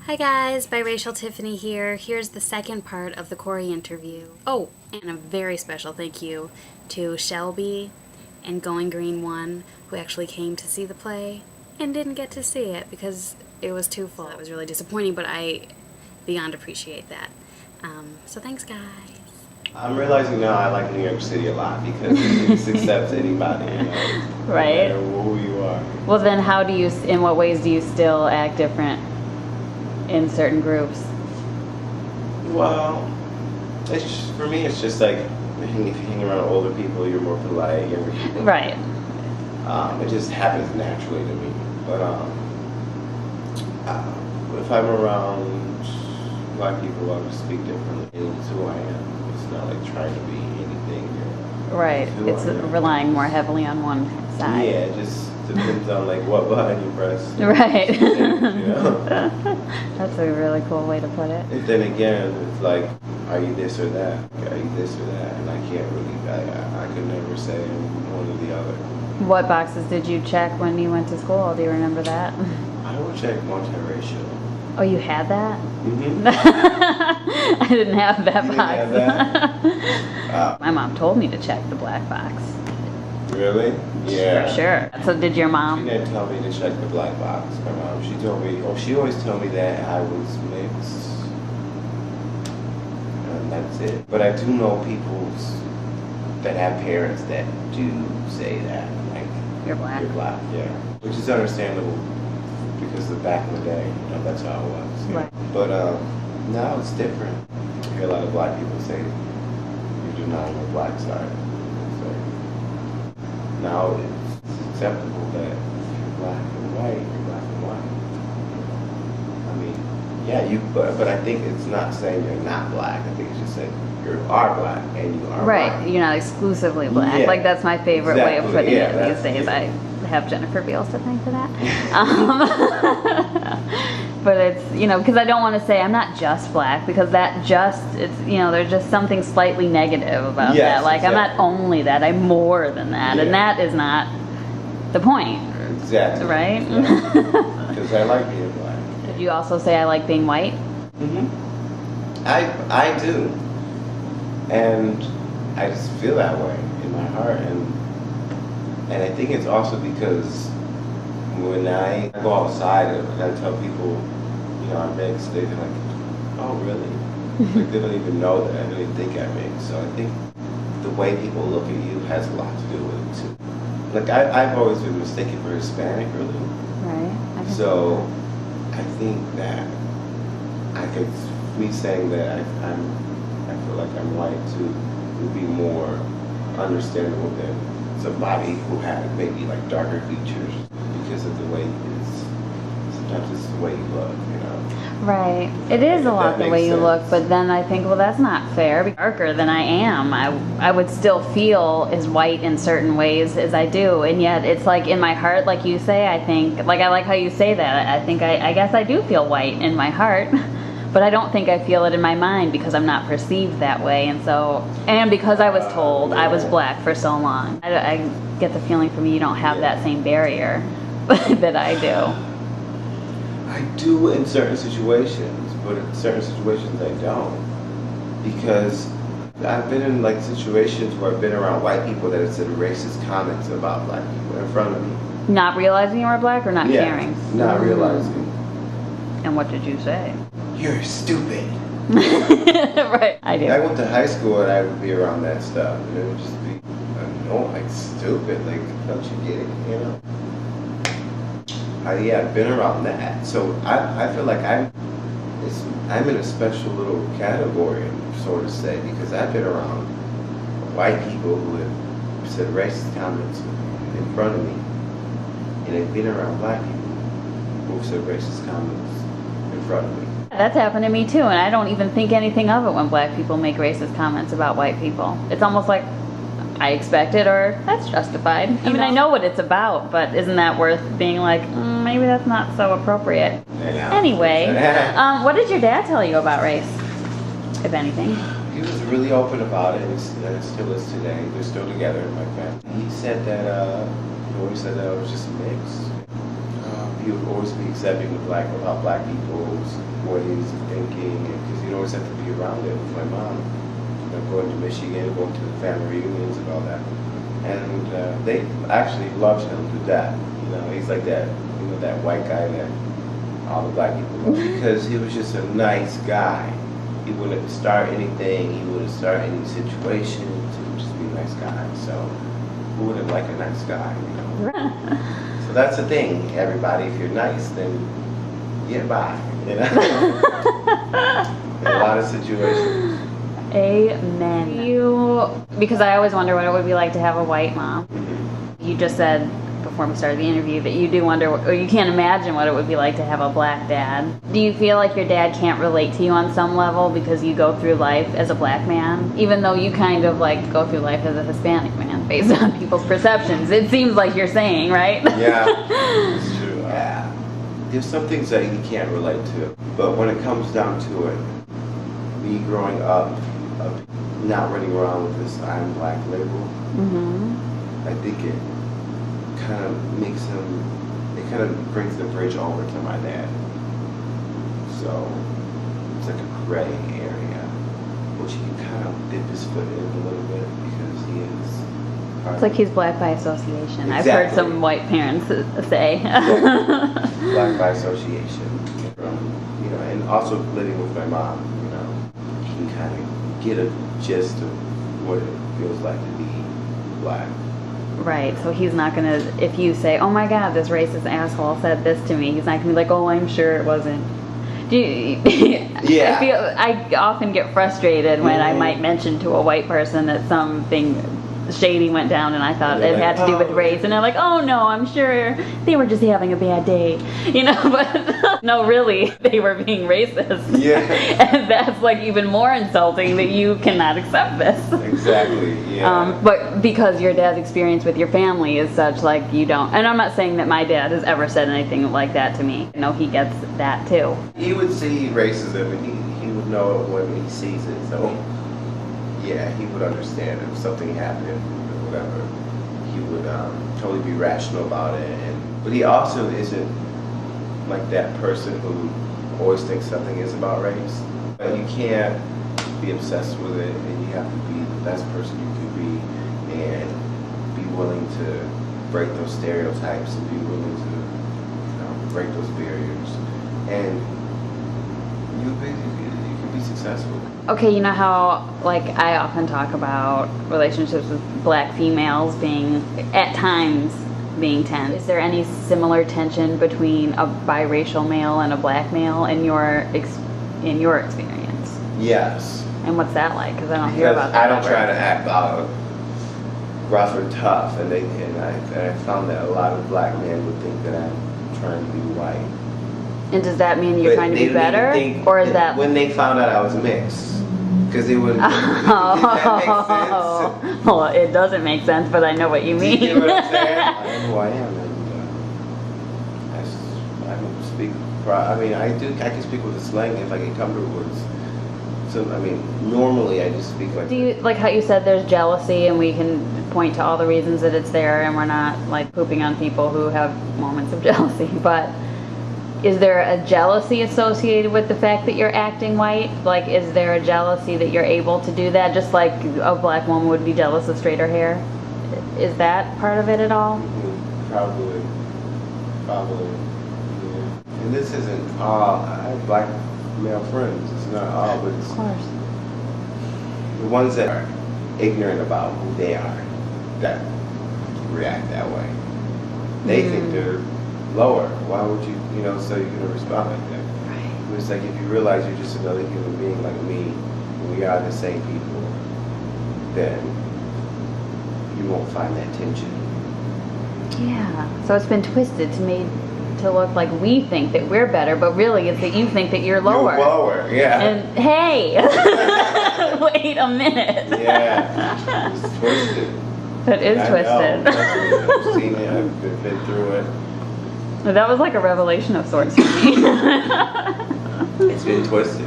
Hi guys, Biracial Tiffany here. Here's the second part of the Cory interview. Oh, and a very special thank you to Shelby and Going Green 1, who actually came to see the play and didn't get to see it because it was too full. That was really disappointing, but I beyond appreciate that. So thanks guys. I'm realizing now I like New York City a lot because it just accepts anybody, Right. no matter who you are. Well then in what ways do you still act different in certain groups? Well, for me it's just like, if you hang around older people, you're more polite, younger people. Right. It just happens naturally to me. But if I'm around Black people, I'll just speak differently. It's who I am. It's not like trying to be anything. Right. It's relying more heavily on one side. Yeah, it just depends on like what button you press. Right. You know? That's a really cool way to put it. And then again, it's like, are you this or that? Are you this or that? And I can't really, I could never say one or the other. What boxes did you check when you went to school? Do you remember that? I would check multiracial. Oh, you had that? Mm-hmm. I didn't have that You box. didn't have that? My mom told me to check the black box. Really? Yeah. For sure. So did your She mom? didn't tell me to check the black box. My mom, she told me, she always told me that I was mixed. And that's it. But I do know people that have parents that do say that. Like, You're black. you're black, yeah. Which is understandable because back in the day, that's how it was. Right. But now it's different. I hear a lot of Black people say, you're denying the black side. So now it's acceptable that if you're black and white, you're black and white. I mean, yeah, but I think it's not saying you're not black. I think it's just saying you are black and you are Right. white. You're not exclusively black. Yeah. Like that's my favorite way of Exactly. putting Yeah, it these days. yeah. I have Jennifer Beals to thank for that. But it's, because I don't want to say I'm not just black, because there's just something slightly negative about Yes, that. Like exactly. I'm not only that, I'm more than that. Yeah. And that is not the point. Exactly. Right? Because I like being black. Did you also say I like being white? Mm-hmm. I do. And I just feel that way in my heart. And I think it's also because when I go outside and I tell people, I'm mixed, they're like, oh, really? Like, they don't even know that. I don't even think I'm mixed. So I think the way people look at you has a lot to do with it, too. Like, I've always been mistaken for Hispanic, really. Right. So I think that me saying that I feel like I'm white, too, would be more understandable than somebody who had maybe like darker features because of the way sometimes it's the way you look, Right. It is a lot the way you look, but then I think, well, that's not fair. Darker than I am, I would still feel as white in certain ways as I do, and yet it's like in my heart, like you say, I think, like I like how you say that. I think I guess I do feel white in my heart, but I don't think I feel it in my mind because I'm not perceived that way, and because I was told I was black for so long. I get the feeling from you don't have that same barrier that I do. I do in certain situations, but in certain situations I don't. Because I've been in like situations where I've been around white people that have said racist comments about black people in front of me. Not realizing you were black or not caring? Not realizing. And what did you say? You're stupid. Right, I do. I went to high school and I would be around that stuff. And it would just be, like stupid. Like, don't you get it, I've been around that, so I feel like I'm in a special little category, sort of say, because I've been around white people who have said racist comments in front of me, and I've been around black people who have said racist comments in front of me. That's happened to me too, and I don't even think anything of it when black people make racist comments about white people. It's almost like I expect it, or that's justified. I mean, I know what it's about, but isn't that worth being like, maybe that's not so appropriate? Anyway, what did your dad tell you about race, if anything? He was really open about it, and still is today. They're still together in my family. He said that, he always said that I was just a mix. he would always be accepting of about black people's ways of thinking, because he'd always have to be around it with my mom. Going to Michigan, going to the family reunions and all that. And they actually loved him to death. He's like that, that white guy that all the black people love, because he was just a nice guy. He wouldn't start anything, he wouldn't start any situations, he would just be a nice guy. So who wouldn't like a nice guy, So that's the thing, everybody, if you're nice, then get by, In a lot of situations. Amen. Because I always wonder what it would be like to have a white mom. Mm-hmm. You just said before we started the interview that you do wonder, or you can't imagine what it would be like to have a black dad. Do you feel like your dad can't relate to you on some level because you go through life as a black man, even though you kind of like go through life as a Hispanic man based on people's perceptions? It seems like you're saying, right? Yeah, it's true. Yeah. There's some things that he can't relate to, but when it comes down to it, me growing up, not running around with this I'm black label, I think it kind of makes him, it kind of brings the bridge over to my dad. So it's like a gray area, which he can kind of dip his foot in a little bit because he is. It's like he's black by association. Exactly. I've heard some white parents say. Black by association. And also living with my mom, you can kind of get a gist of what it feels like to be black. Right, so he's not gonna, if you say, oh my god, this racist asshole said this to me, he's not gonna be like, oh, I'm sure it wasn't. Do you, Yeah. I often get frustrated when I might mention to a white person that something shady went down and I thought it had to do with race, and they're like, oh no, I'm sure they were just having a bad day, but no, really, they were being racist. Yeah. And that's like even more insulting that you cannot accept this. Exactly, yeah. But because your dad's experience with your family is such, like, you don't, and I'm not saying that my dad has ever said anything like that to me. I know he gets that too. He would see racism and he would know it when he sees it, so yeah, he would understand if something happened or whatever. He would totally be rational about it. But he also isn't like that person who always thinks something is about race. But you can't be obsessed with it, and you have to be the best person you can be and be willing to break those stereotypes and be willing to break those barriers. And you can be successful. Okay, you know how, like, I often talk about relationships with black females being, at times, being tense. Is there any similar tension between a biracial male and a black male in your experience? Yes. And what's that like? Because I don't hear about that. I don't try to act rough or tough, and I found that a lot of black men would think that I'm trying to be white. And does that mean you're trying to be better, or is that when they found out I was mixed? Because they wouldn't. Does that make sense? Well, it doesn't make sense, but I know what you mean. Do you know what I'm saying? I know who I am, and I don't speak. I can speak with a slang if I get comfortable with. So normally I just speak like. Do you like how you said there's jealousy, and we can point to all the reasons that it's there, and we're not like pooping on people who have moments of jealousy, but. Is there a jealousy associated with the fact that you're acting white? Like, is there a jealousy that you're able to do that, just like a black woman would be jealous of straighter hair? Is that part of it at all? Probably. Yeah. And this isn't all. I have black male friends. It's not all, but it's of course. The ones that are ignorant about who they are that react that way. They think they're lower. Why would you, so you're going to respond like that? Right. It's like if you realize you're just another human being like me, and we are the same people, then you won't find that tension. Yeah. So it's been twisted to look like we think that we're better, but really it's that you think that you're lower. You're lower, yeah. And hey, wait a minute. Yeah. It's twisted. It is twisted. I've seen it. I've been through it. That was like a revelation of sorts for me. It's been twisted.